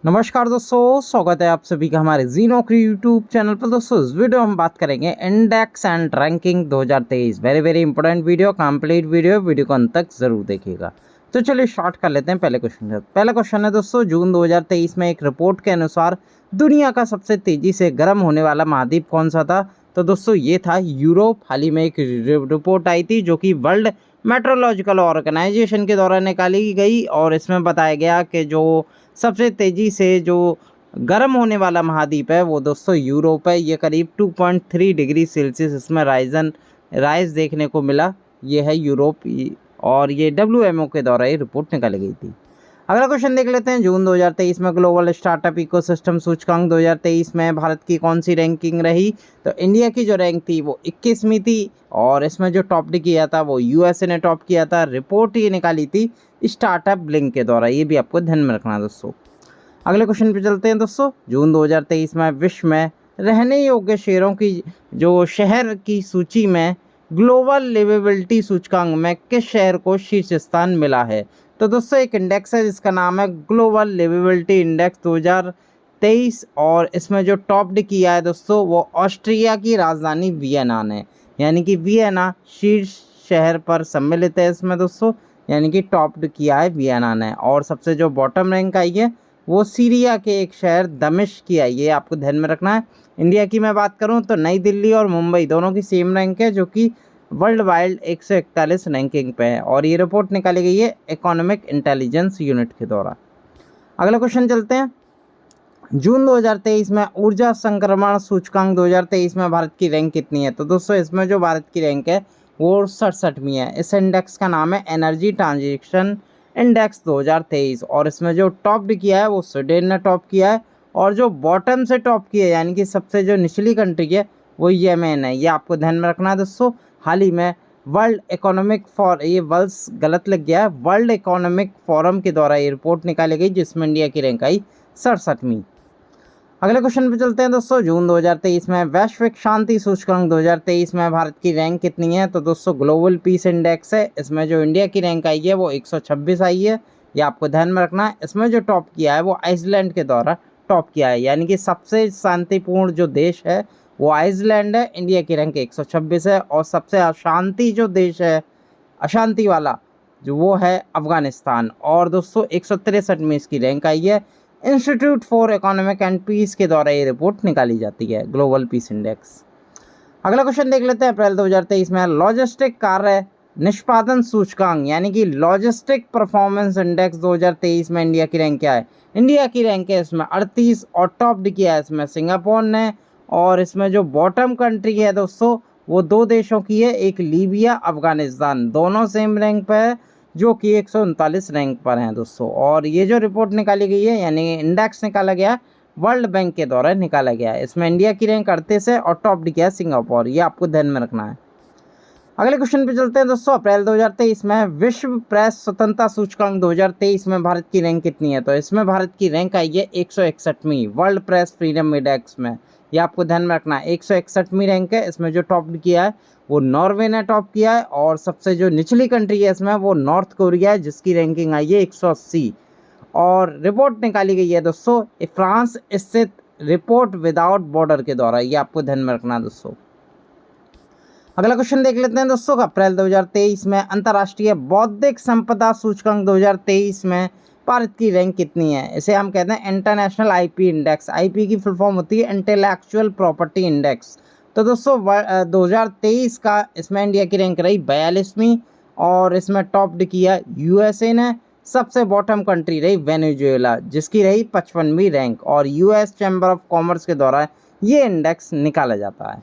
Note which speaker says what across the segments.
Speaker 1: नमस्कार दोस्तों, स्वागत है आप सभी का हमारे जी नौकरी यूट्यूब चैनल पर। दोस्तों इस वीडियो हम बात करेंगे index and ranking 2023। Very important video, complete video को अंत तक जरूर देखिएगा। तो चलिए स्टार्ट कर लेते हैं पहले क्वेश्चन से। पहला क्वेश्चन है दोस्तों, जून 2023 में एक रिपोर्ट के अनुसार दुनिया का सबसे तेजी से गर्म होने वाला महाद्वीप कौन सा था? तो दोस्तों ये था यूरोप। हाल ही में एक रिपोर्ट आई थी जो कि वर्ल्ड मेट्रोलॉजिकल ऑर्गेनाइजेशन के द्वारा निकाली गई, और इसमें बताया गया कि जो सबसे तेज़ी से जो गर्म होने वाला महाद्वीप है वो दोस्तों यूरोप है। ये करीब 2.3 डिग्री सेल्सियस इसमें राइज देखने को मिला। ये है यूरोप, और ये WMO के द्वारा ये रिपोर्ट निकाली गई थी। अगला क्वेश्चन देख लेते हैं। जून 2023 में ग्लोबल स्टार्टअप इकोसिस्टम सूचकांक 2023 में भारत की कौन सी रैंकिंग रही? तो इंडिया की जो रैंक थी वो 21वीं थी, और इसमें जो टॉप किया था वो USA ने टॉप किया था। रिपोर्ट ये निकाली थी स्टार्टअप ब्लिंक के द्वारा, ये भी आपको ध्यान में रखना है दोस्तों। अगले क्वेश्चन पे चलते हैं दोस्तों। जून 2023 में विश्व में रहने योग्य शहरों की जो शहर की सूची में ग्लोबल लिवेबिलिटी सूचकांक में किस शहर को शीर्ष स्थान मिला है? तो दोस्तों एक इंडेक्स है जिसका नाम है ग्लोबल लिवेबिलिटी इंडेक्स 2023, और इसमें जो टॉप किया है दोस्तों वो ऑस्ट्रिया की राजधानी वियना ने, यानी कि वियना शीर्ष शहर पर सम्मिलित है इसमें दोस्तों, यानी कि टॉप किया है वियना ने। और सबसे जो बॉटम रैंक आई है वो सीरिया के एक शहर दमिश्क की आई है, आपको ध्यान में रखना है। इंडिया की मैं बात करूं तो नई दिल्ली और मुंबई दोनों की सेम रैंक है, जो कि वर्ल्ड वाइड 141 रैंकिंग पे है, और ये रिपोर्ट निकाली गई है इकोनॉमिक इंटेलिजेंस यूनिट के द्वारा। अगला क्वेश्चन चलते हैं। जून 2023 में ऊर्जा संक्रमण सूचकांक 2023 में भारत की रैंक कितनी है? तो दोस्तों इसमें जो भारत की रैंक है वो 67वीं है। इस इंडेक्स का नाम है एनर्जी ट्रांजिशन इंडेक्स 2023, और इसमें जो टॉप किया है वो स्वीडन ने टॉप किया है, और जो बॉटम से टॉप किया है यानी कि सबसे जो निचली कंट्री है वो यमन है। ये आपको ध्यान में रखना है दोस्तों। हाल ही में गलत लग गया है, वर्ल्ड इकोनॉमिक फोरम के द्वारा ये रिपोर्ट निकाली गई जिसमें इंडिया की रैंक आई 67वीं। अगले क्वेश्चन पे चलते हैं दोस्तों। जून 2023 में वैश्विक शांति सूचकांक 2023 में भारत की रैंक कितनी है? तो दोस्तों ग्लोबल पीस इंडेक्स है, इसमें जो इंडिया की रैंक आई है वो 126 आई है। ये आपको ध्यान में रखना है। इसमें जो टॉप किया है वो आइसलैंड के द्वारा टॉप किया है, यानी कि सबसे शांतिपूर्ण जो देश है वो आइसलैंड है। इंडिया की रैंक 126 है, और सबसे अशांति जो देश है, अशांति वाला जो वो है अफगानिस्तान, और दोस्तों 163 में इसकी रैंक आई है। Institute for economic and peace के द्वारा ये रिपोर्ट निकाली जाती है, ग्लोबल पीस इंडेक्स। अगला क्वेश्चन देख लेते हैं। अप्रैल 2023 में लॉजिस्टिक कार्य निष्पादन सूचकांक यानी कि लॉजिस्टिक परफॉर्मेंस इंडेक्स 2023 में इंडिया की रैंक क्या है? इंडिया की रैंक है इसमें 38, और टॉप किया है इसमें सिंगापुर ने, और इसमें जो बॉटम कंट्री है दोस्तों वो दो देशों की है, एक लीबिया अफगानिस्तान, दोनों सेम रैंक पर है जो कि 139 रैंक पर हैं दोस्तों। और ये जो रिपोर्ट निकाली गई है यानी इंडेक्स निकाला गया वर्ल्ड बैंक के द्वारा निकाला गया है। इसमें इंडिया की रैंक 38 है, और टॉप किया है सिंगापुर, ये आपको ध्यान में रखना है। अगले क्वेश्चन पे चलते हैं दोस्तों। अप्रैल 2023 में विश्व प्रेस स्वतंत्रता सूचकांक 2023 में भारत की रैंक कितनी है? तो इसमें भारत की रैंक आई है 161वीं वर्ल्ड प्रेस फ्रीडम इंडेक्स में, ये आपको ध्यान में रखना है। 161वीं रैंक है। इसमें जो टॉप किया है वो नॉर्वे ने टॉप किया है, और सबसे जो निचली कंट्री है इसमें वो नॉर्थ कोरिया है जिसकी रैंकिंग आई है 180, और रिपोर्ट निकाली गई है दोस्तों फ्रांस स्थित रिपोर्ट विदाउट बॉर्डर के द्वारा, ये आपको ध्यान में रखना है दोस्तों। अगला क्वेश्चन देख लेते हैं दोस्तों। अप्रैल 2023 में अंतर्राष्ट्रीय बौद्धिक संपदा सूचकांक 2023 में भारत की रैंक कितनी है? इसे हम कहते हैं इंटरनेशनल IP इंडेक्स। IP की फुल फॉर्म होती है इंटेलेक्चुअल प्रॉपर्टी इंडेक्स। तो दोस्तों 2023 का इसमें इंडिया की रैंक रही 42वीं, और इसमें टॉप किया USA ने। सबसे बॉटम कंट्री रही वेनेजुएला जिसकी रही 55वीं रैंक, और US चैम्बर ऑफ कॉमर्स के द्वारा ये इंडेक्स निकाला जाता है।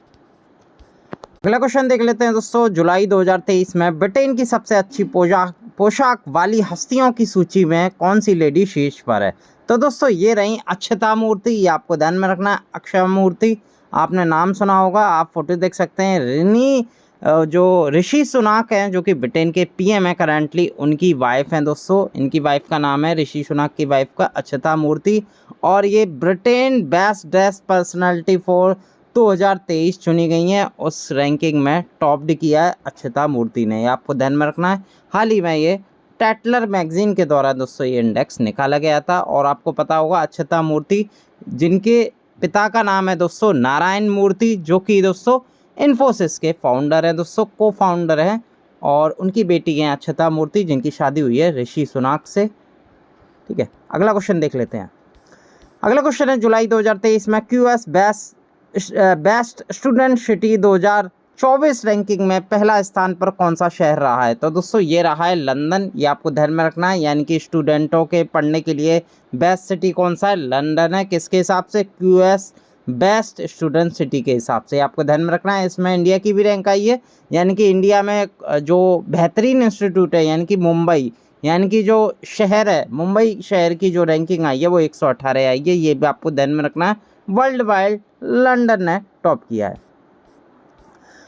Speaker 1: अगला क्वेश्चन देख लेते हैं दोस्तों। जुलाई 2023 में ब्रिटेन की सबसे अच्छी पोशाक वाली हस्तियों की सूची में कौन सी लेडी शीर्ष पर है? तो दोस्तों ये रही अक्षता मूर्ति, ये आपको ध्यान में रखना है। अक्षय मूर्ति आपने नाम सुना होगा, आप फोटो देख सकते हैं। जो ऋषि सुनाक हैं जो कि ब्रिटेन के PM है करंटली, उनकी वाइफ हैं दोस्तों। इनकी वाइफ का नाम है ऋषि सुनाक की वाइफ का अक्षता मूर्ति, और ये Britain best dress personality for 2023 चुनी गई हैं। उस रैंकिंग में टॉप किया है अक्षता मूर्ति ने, आपको ध्यान में रखना है। हाल ही में ये टैटलर मैगजीन के द्वारा दोस्तों ये इंडेक्स निकाला गया था। और आपको पता होगा अक्षता मूर्ति, जिनके पिता का नाम है दोस्तों नारायण मूर्ति, जो कि दोस्तों इन्फोसिस के फाउंडर हैं दोस्तों, को फाउंडर हैं। और उनकी बेटी हैं अक्षता मूर्ति, जिनकी शादी हुई है ऋषि सुनाक से। ठीक है, अगला क्वेश्चन देख लेते हैं। अगला क्वेश्चन है जुलाई 2023 में QS best student city 2024 ranking में पहला स्थान पर कौन सा शहर रहा है? तो दोस्तों ये रहा है लंदन। ये आपको ध्यान में रखना है, यानी कि स्टूडेंटों के पढ़ने के लिए बेस्ट सिटी कौन सा है? लंदन है। किसके हिसाब से? क्यूएस बेस्ट स्टूडेंट सिटी के हिसाब से। आपको ध्यान में रखना है। इसमें इंडिया की भी रैंक आई है, यानी कि इंडिया में जो बेहतरीन इंस्टीट्यूट है यानी कि मुंबई, यानी कि जो शहर है मुंबई शहर की जो रैंकिंग आई है वो 118 आई है। ये भी आपको ध्यान में रखना है। वर्ल्ड वाइड लंदन ने टॉप किया है।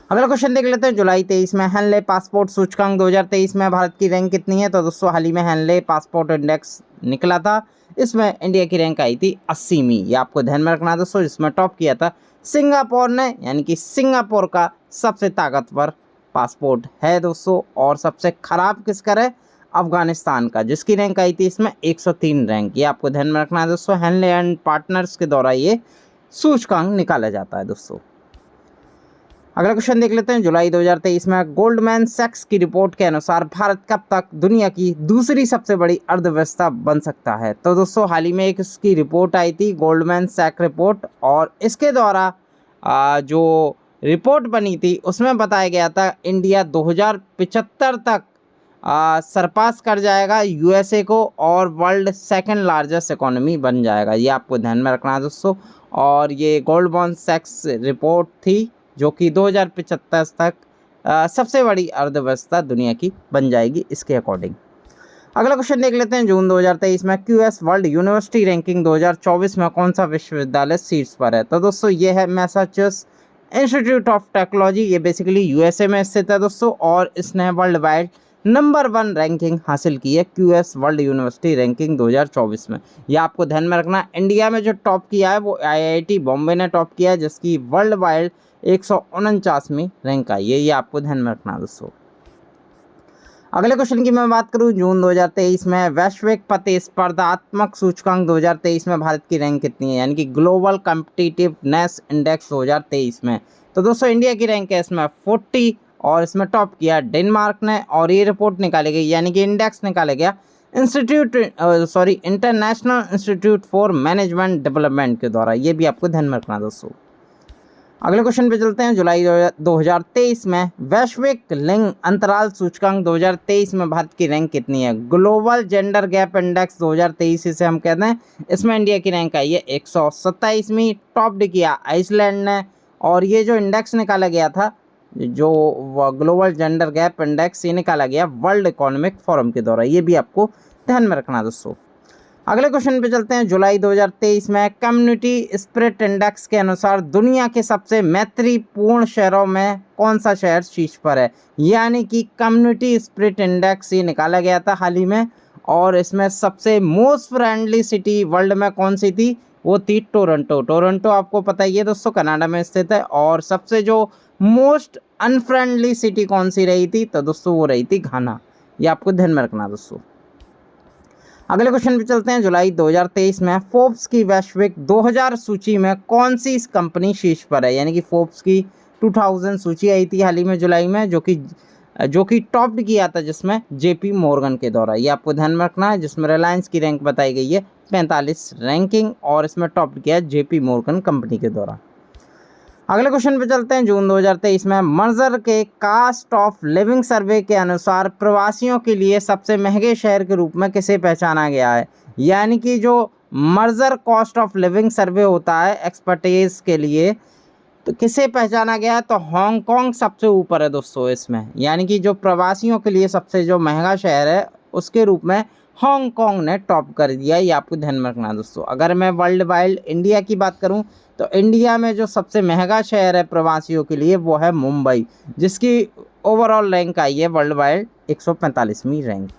Speaker 1: अगला क्वेश्चन देख लेते हैं। जुलाई 23 में हेनले पासपोर्ट सूचकांक 2023 में भारत की रैंक कितनी है? तो दोस्तों हाल ही में हेनले पासपोर्ट इंडेक्स निकला था, इसमें इंडिया की रैंक आई थी 80वीं। ये आपको ध्यान में रखना है दोस्तों। इसमें टॉप किया था सिंगापुर ने, यानी कि सिंगापुर का सबसे ताकतवर पासपोर्ट है दोस्तों। और सबसे खराब किसका है? अफगानिस्तान का, जिसकी रैंक आई थी इसमें 103 रैंक। ये आपको ध्यान में रखना है दोस्तों। हेनले एंड पार्टनर्स के द्वारा ये सूचकांक निकाला जाता है दोस्तों। अगला क्वेश्चन देख लेते हैं। जुलाई 2023 में गोल्डमैन सैक्स की रिपोर्ट के अनुसार भारत कब तक दुनिया की दूसरी सबसे बड़ी अर्थव्यवस्था बन सकता है? तो दोस्तों हाल ही में एक इसकी रिपोर्ट आई थी, गोल्डमैन सैक रिपोर्ट, और इसके द्वारा जो रिपोर्ट बनी थी उसमें बताया गया था इंडिया 2075 तक सरपास कर जाएगा यूएसए को और वर्ल्ड सेकंड लार्जेस्ट इकोनॉमी बन जाएगा। ये आपको ध्यान में रखना है दोस्तों। और ये गोल्डमैन सैक्स रिपोर्ट थी जो कि 2075 तक सबसे बड़ी अर्थव्यवस्था दुनिया की बन जाएगी, इसके अकॉर्डिंग। अगला क्वेश्चन देख लेते हैं। जून 2023 में क्यूएस वर्ल्ड यूनिवर्सिटी रैंकिंग 2024 में कौन सा विश्वविद्यालय शीर्ष पर है? तो दोस्तों ये है मैसाचुसेट्स इंस्टीट्यूट ऑफ टेक्नोलॉजी। ये बेसिकली यूएसए में स्थित है दोस्तों, और इसने वर्ल्ड वाइड नंबर 1 रैंकिंग हासिल की है क्यूएस वर्ल्ड यूनिवर्सिटी रैंकिंग 2024 में। ये आपको ध्यान में रखना। इंडिया में जो टॉप किया है वो आईआईटी बॉम्बे ने टॉप किया है, जिसकी वर्ल्ड वाइड 149वीं रैंक आई है। ये आपको ध्यान में रखना दोस्तों। अगले क्वेश्चन की मैं बात करूं, जून 2023 में वैश्विक प्रतिस्पर्धात्मक सूचकांक 2023 में भारत की रैंक कितनी है, यानी कि ग्लोबल कॉम्पिटिटिवनेस इंडेक्स 2023 में? तो दोस्तों इंडिया की रैंक है इसमें 40, और इसमें टॉप किया डेनमार्क ने। और ये रिपोर्ट निकाली गई, यानी कि इंडेक्स निकाला गया international institute for management development के द्वारा। ये भी आपको ध्यान में रखना दोस्तों। अगले क्वेश्चन पे चलते हैं। जुलाई 2023 में वैश्विक लिंग अंतराल सूचकांक 2023 में भारत की रैंक कितनी है? ग्लोबल जेंडर गैप इंडेक्स 2023 इसे हम कहते हैं। इसमें इंडिया की रैंक आई है 127वीं। टॉप किया आइसलैंड ने। और ये जो इंडेक्स निकाला गया था, जो ग्लोबल जेंडर गैप इंडेक्स, ये निकाला गया वर्ल्ड इकोनॉमिक फोरम के द्वारा। ये भी आपको ध्यान में रखना दोस्तों। अगले क्वेश्चन पे चलते हैं। जुलाई 2023 में कम्युनिटी स्पिरिट इंडेक्स के अनुसार दुनिया के सबसे मैत्रीपूर्ण शहरों में कौन सा शहर शीर्ष पर है? यानी कि कम्युनिटी स्पिरिट इंडेक्स ये निकाला गया था हाल ही में, और इसमें सबसे मोस्ट फ्रेंडली सिटी वर्ल्ड में कौन सी थी? वो थी टोरंटो। टोरंटो आपको पता ही है दोस्तों, कनाडा में स्थित है। और सबसे जो मोस्ट अनफ्रेंडली सिटी कौन सी रही थी? तो दोस्तों वो रही थी घाना। ये आपको ध्यान में रखना दोस्तों। अगले क्वेश्चन पे चलते हैं। जुलाई 2023 में फोर्ब्स की वैश्विक 2000 सूची में कौन सी इस कंपनी शीर्ष पर है? यानी कि फोर्ब्स की 2000 सूची आई थी हाल ही में जुलाई में, जो कि टॉप किया था जिसमें जेपी मॉर्गन के द्वारा। ये आपको ध्यान में रखना है। जिसमें रिलायंस की रैंक बताई गई है 45 रैंकिंग, और इसमें टॉप किया है जेपी मॉर्गन कंपनी के द्वारा। अगले क्वेश्चन पे चलते हैं। जून 2023 में मर्जर के कास्ट ऑफ लिविंग सर्वे के अनुसार प्रवासियों के लिए सबसे महंगे शहर के रूप में किसे पहचाना गया है? यानी कि जो मर्जर कॉस्ट ऑफ लिविंग सर्वे होता है एक्सपर्टीज के लिए, तो किसे पहचाना गया है? तो हांगकांग सबसे ऊपर है दोस्तों इसमें। यानी कि जो प्रवासियों के लिए सबसे जो महंगा शहर है उसके रूप में हांगकांग ने टॉप कर दिया। ये आपको ध्यान में रखना दोस्तों। अगर मैं वर्ल्ड वाइड इंडिया की बात करूं तो इंडिया में जो सबसे महंगा शहर है प्रवासियों के लिए वो है मुंबई, जिसकी ओवरऑल रैंक आई है वर्ल्ड वाइड 145वीं रैंक।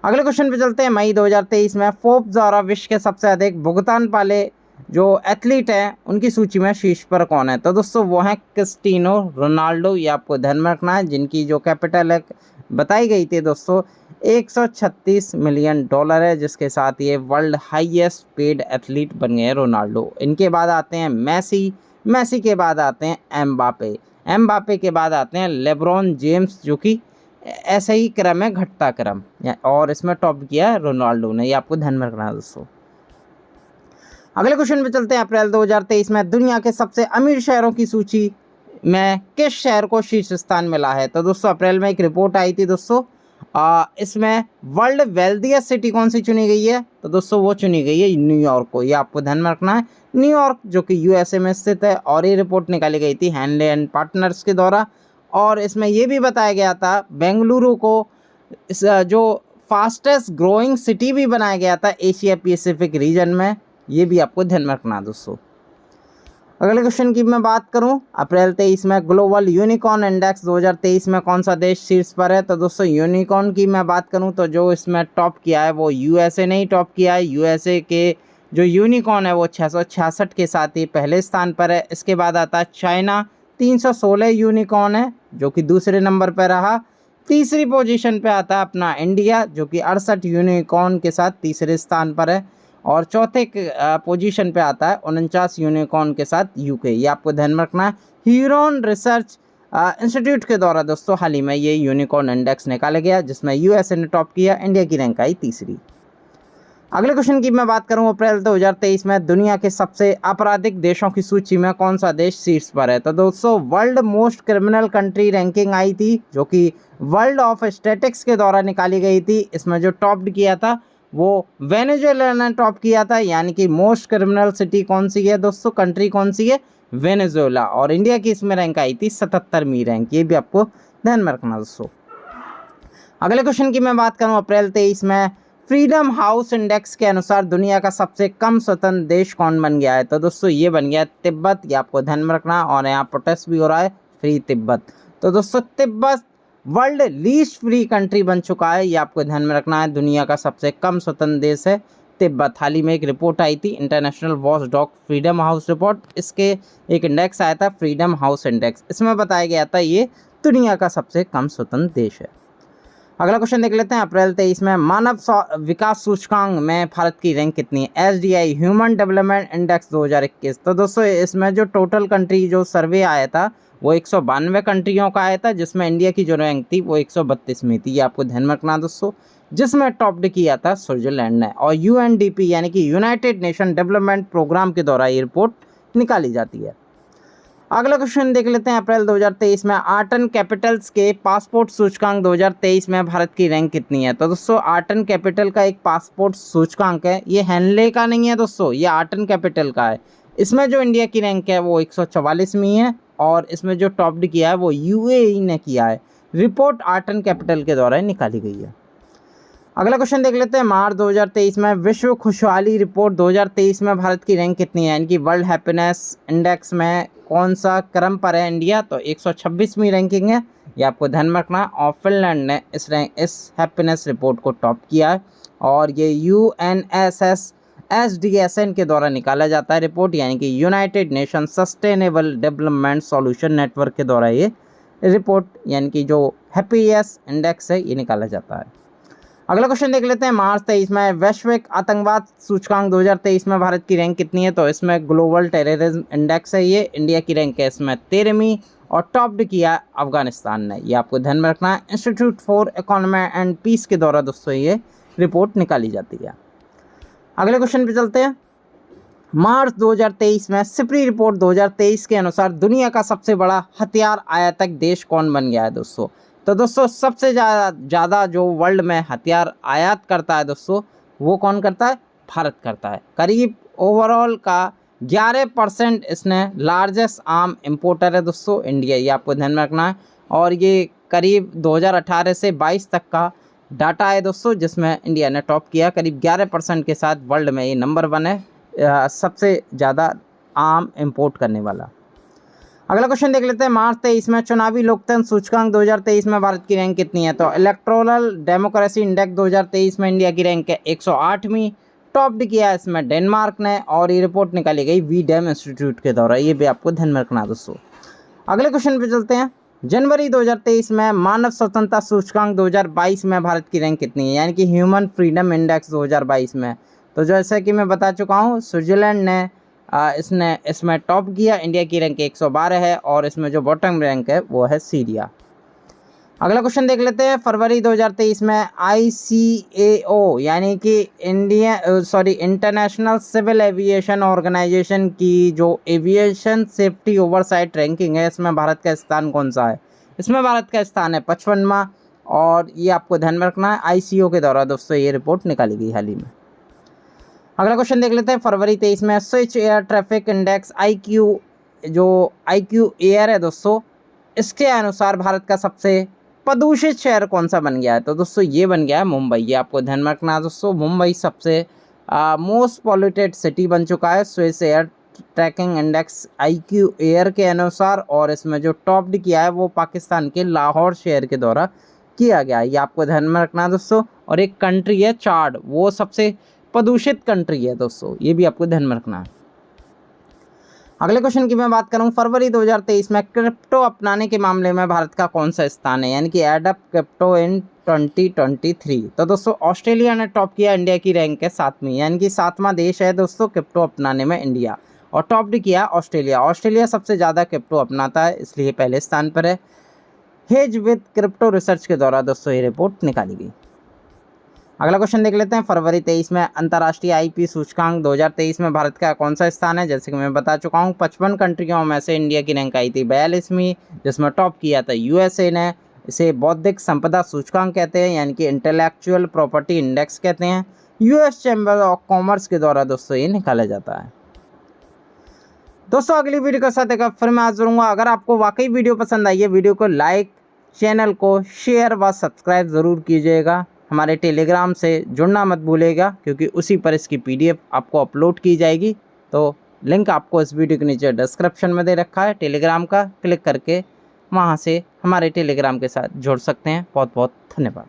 Speaker 1: अगले क्वेश्चन पे चलते हैं। मई 2023 में फोर्ब्स द्वारा विश्व के सबसे अधिक भुगतान पाले जो एथलीट हैं उनकी सूची में शीर्ष पर कौन है? तो दोस्तों वो हैं क्रिस्टियानो रोनाल्डो। ये आपको ध्यान में रखना है। जिनकी जो कैपिटल है बताई गई थी दोस्तों 136 मिलियन डॉलर है, जिसके साथ ये वर्ल्ड हाईएस्ट पेड एथलीट बन गए हैं रोनाल्डो। इनके बाद आते हैं मेसी के बाद आते हैं एम्बापे के बाद आते हैं लेब्रॉन जेम्स, जो कि ऐसा ही क्रम है, घटता क्रम, और इसमें टॉप किया है रोनाल्डो ने। ये आपको ध्यान में रखना है दोस्तों। अगले क्वेश्चन पे चलते हैं। अप्रैल 2023 में दुनिया के सबसे अमीर शहरों की सूची में किस शहर को शीर्ष स्थान मिला है? तो दोस्तों अप्रैल में एक रिपोर्ट आई थी दोस्तों, इसमें वर्ल्ड वेल्थिएस्ट सिटी कौन सी चुनी गई है? तो दोस्तों वो चुनी गई है न्यूयॉर्क को। ये आपको ध्यान में रखना है, न्यूयॉर्क जो कि यूएसए में स्थित है। और ये रिपोर्ट निकाली गई थी हैनले एंड पार्टनर्स के द्वारा। और इसमें ये भी बताया गया था बेंगलुरु को जो फास्टेस्ट ग्रोइंग सिटी भी बनाया गया था एशिया पैसिफिक रीजन में। ये भी आपको ध्यान में रखना है दोस्तों। अगले क्वेश्चन की मैं बात करूं, अप्रैल 23 में ग्लोबल यूनिकॉर्न इंडेक्स 2023 में कौन सा देश शीर्ष पर है? तो दोस्तों यूनिकॉर्न की मैं बात करूं तो जो इसमें टॉप किया है वो यूएसए ने ही टॉप किया है। यूएसए के जो यूनिकॉर्न है वो 666 के साथ ही पहले स्थान पर है। इसके बाद आता है चाइना, 316 यूनिकॉर्न है जो कि दूसरे नंबर पर रहा। तीसरी पोजीशन पे आता है अपना इंडिया जो कि 68 यूनिकॉर्न के साथ तीसरे स्थान पर है। और चौथे पोजीशन पे आता है 49 यूनिकॉर्न के साथ यूके। ये आपको ध्यान में रखना है। ह्यूरॉन रिसर्च इंस्टीट्यूट के द्वारा दोस्तों हाल ही में ये यूनिकॉर्न इंडेक्स निकाला गया, जिसमें यूएसए ने टॉप किया, इंडिया की रैंक आई तीसरी। अगले क्वेश्चन की मैं बात करूं, अप्रैल 2023 में दुनिया के सबसे आपराधिक देशों की सूची में कौन सा देश शीर्ष पर है? तो दोस्तों world most criminal country ranking आई थी जो कि वर्ल्ड ऑफ स्टैटिस्टिक्स के द्वारा निकाली गई थी। इसमें जो टॉप किया था वो वेनेजुएला ने टॉप किया था। यानी कि मोस्ट क्रिमिनल सिटी कौन सी है दोस्तों, कंट्री कौन सी है? वेनेजुएला। और इंडिया की इसमें रैंक आई थी 77वीं रैंक। ये भी आपको ध्यान में रखना दोस्तों। अगले क्वेश्चन की मैं बात करूं, अप्रैल 23 में फ्रीडम हाउस इंडेक्स के अनुसार दुनिया का सबसे कम स्वतंत्र देश कौन बन गया है? तो दोस्तों ये बन गया तिब्बत। ये आपको ध्यान में रखना। और यहाँ प्रोटेस्ट भी हो रहा है, फ्री तिब्बत। तो दोस्तों Tibet world least free country बन चुका है। ये आपको ध्यान में रखना है। दुनिया का सबसे कम स्वतंत्र देश है तिब्बत। हाल ही में एक रिपोर्ट आई थी international watchdog freedom house report, इसके एक इंडेक्स आया था फ्रीडम हाउस इंडेक्स। इसमें बताया गया था ये दुनिया का सबसे कम स्वतंत्र देश है। अगला क्वेश्चन देख लेते हैं, अप्रैल 23 में मानव विकास सूचकांक में भारत की रैंक कितनी है? SDI human development index 2021। तो दोस्तों इसमें जो टोटल कंट्री जो सर्वे आया था वो 192 कंट्रियों का आया था, जिसमें इंडिया की जो रैंक थी वो 132 में थी। ये आपको ध्यान में रखना दोस्तों, जिसमें टॉप किया था स्विट्जरलैंड ने। और यूएनडीपी यानी कि यूनाइटेड नेशन डेवलपमेंट प्रोग्राम के द्वारा ये रिपोर्ट निकाली जाती है। अगला क्वेश्चन देख लेते हैं, अप्रैल 2023 में आर्ट एंड कैपिटल्स के पासपोर्ट सूचकांक 2023 में भारत की रैंक कितनी है? तो दोस्तों आर्ट एंड कैपिटल का एक पासपोर्ट सूचकांक है, ये हैनले का नहीं है दोस्तों, ये आर्ट एंड कैपिटल का है। इसमें जो इंडिया की रैंक है वो 144वीं है। और इसमें जो टॉप किया है वो यूएई ने किया है। रिपोर्ट आर्ट एंड कैपिटल के द्वारा निकाली गई है। अगला क्वेश्चन देख लेते हैं, मार्च 2023 में विश्व खुशहाली रिपोर्ट 2023 में भारत की रैंक कितनी है? यानी कि वर्ल्ड हैप्पीनेस इंडेक्स में कौन सा क्रम पर है इंडिया? तो 126वीं रैंकिंग है। ये आपको ध्यान में रखना। और फिनलैंड ने इस हैप्पीनेस रिपोर्ट को टॉप किया है। और ये UNSSDSN के द्वारा निकाला जाता है रिपोर्ट, यानी कि United nation sustainable development solution network के द्वारा ये रिपोर्ट यानी कि जो हैप्पीनेस इंडेक्स है ये निकाला जाता है। अगला क्वेश्चन देख लेते हैं, मार्च 23 में वैश्विक आतंकवाद सूचकांक 2023 में भारत की रैंक कितनी है? तो इसमें ग्लोबल टेररिज्म इंडेक्स है, ये इंडिया की रैंक है इसमें 13वीं। और टॉप किया अफगानिस्तान ने। ये आपको ध्यान में रखना है। Institute for economy and peace के द्वारा दोस्तों ये रिपोर्ट निकाली जाती है। अगले क्वेश्चन पे चलते हैं, मार्च 2023 में सिपरी रिपोर्ट 2023 के अनुसार दुनिया का सबसे बड़ा हथियार आयातक देश कौन बन गया है दोस्तों? तो दोस्तों सबसे ज़्यादा जो वर्ल्ड में हथियार आयात करता है दोस्तों वो कौन करता है? भारत करता है। करीब ओवरऑल का 11% इसने लार्जेस्ट आर्म इम्पोर्टर है दोस्तों इंडिया। ये आपको ध्यान में रखना है। और ये करीब 2018 से 22 तक का डाटा है दोस्तों, जिसमें इंडिया ने टॉप किया करीब 11% के साथ। वर्ल्ड में ये नंबर 1 है सबसे ज़्यादा आर्म इंपोर्ट करने वाला। अगला क्वेश्चन देख लेते हैं, मार्च 23 में चुनावी लोकतंत्र सूचकांक 2023 में भारत की रैंक कितनी है? तो इलेक्टोरल डेमोक्रेसी इंडेक्स 2023 में इंडिया की रैंक है 108वीं। टॉप किया है इसमें डेनमार्क ने। और ये रिपोर्ट निकाली गई वीडेम इंस्टीट्यूट के द्वारा। ये भी आपको ध्यान में रखना दोस्तों। अगले क्वेश्चन पे चलते हैं, जनवरी 2023 में मानव स्वतंत्रता सूचकांक 2022 में भारत की रैंक कितनी है, यानी कि ह्यूमन फ्रीडम इंडेक्स 2022 में। तो जैसा कि मैं बता चुका हूँ, स्विट्जरलैंड ने इसमें टॉप किया। इंडिया की रैंक 112 है और इसमें जो बॉटम रैंक है वो है सीरिया। अगला क्वेश्चन देख लेते हैं। फरवरी 2023 में ICAO यानी कि इंटरनेशनल सिविल एविएशन ऑर्गेनाइजेशन की जो एविएशन सेफ्टी ओवरसाइट रैंकिंग है, इसमें भारत का स्थान कौन सा है? इसमें भारत का स्थान है 55वां, और ये आपको ध्यान में रखना है। ICAO के द्वारा दोस्तों ये रिपोर्ट निकाली गई हाल ही में। अगला क्वेश्चन देख लेते हैं। फरवरी 23 में switch air traffic index IQ air है दोस्तों, इसके अनुसार भारत का सबसे प्रदूषित शहर कौन सा बन गया है? तो दोस्तों ये बन गया है मुंबई। ये आपको ध्यान में रखना है दोस्तों, मुंबई सबसे मोस्ट पॉल्यूटेड सिटी बन चुका है Swiss air tracking index IQ air के अनुसार, और इसमें जो टॉप्ड किया है वो पाकिस्तान के लाहौर शहर के द्वारा किया गया है। ये आपको ध्यान में रखना है दोस्तों। और एक कंट्री है चाड, वो सबसे प्रदूषित कंट्री है दोस्तों, ये भी आपको ध्यान में रखना है। अगले क्वेश्चन की मैं बात करूं, फरवरी 2023 में क्रिप्टो अपनाने के मामले में भारत का कौन सा स्थान है, यानी कि एडअप क्रिप्टो इन 2023। तो दोस्तों ऑस्ट्रेलिया ने टॉप किया, इंडिया की रैंक है 7वीं, यानी कि 7वां देश है दोस्तों क्रिप्टो अपनाने में इंडिया, और टॉप किया ऑस्ट्रेलिया। ऑस्ट्रेलिया सबसे ज़्यादा क्रिप्टो अपनाता है, इसलिए पहले स्थान पर है। हेज विद क्रिप्टो रिसर्च के द्वारा दोस्तों ये रिपोर्ट निकाली गई। अगला क्वेश्चन देख लेते हैं। फरवरी 23 में अंतर्राष्ट्रीय IP सूचकांक 2023 में भारत का कौन सा स्थान है? जैसे कि मैं बता चुका हूँ, 55 कंट्रियों में से इंडिया की रैंक आई थी 42वीं, जिसमें टॉप किया था USA ने। इसे बौद्धिक संपदा सूचकांक कहते हैं, यानी कि इंटेलेक्चुअल प्रॉपर्टी इंडेक्स कहते हैं। US चैम्बर ऑफ कॉमर्स के द्वारा दोस्तों ये निकाला जाता है। दोस्तों अगली वीडियो के साथ एक फिर मैं हाजिर हूँगा। अगर आपको वाकई वीडियो पसंद आई है, वीडियो को लाइक, चैनल को शेयर व सब्सक्राइब ज़रूर कीजिएगा। हमारे टेलीग्राम से जुड़ना मत भूलिएगा, क्योंकि उसी पर इसकी PDF आपको अपलोड की जाएगी। तो लिंक आपको इस वीडियो के नीचे डिस्क्रिप्शन में दे रखा है टेलीग्राम का, क्लिक करके वहां से हमारे टेलीग्राम के साथ जुड़ सकते हैं। बहुत बहुत धन्यवाद।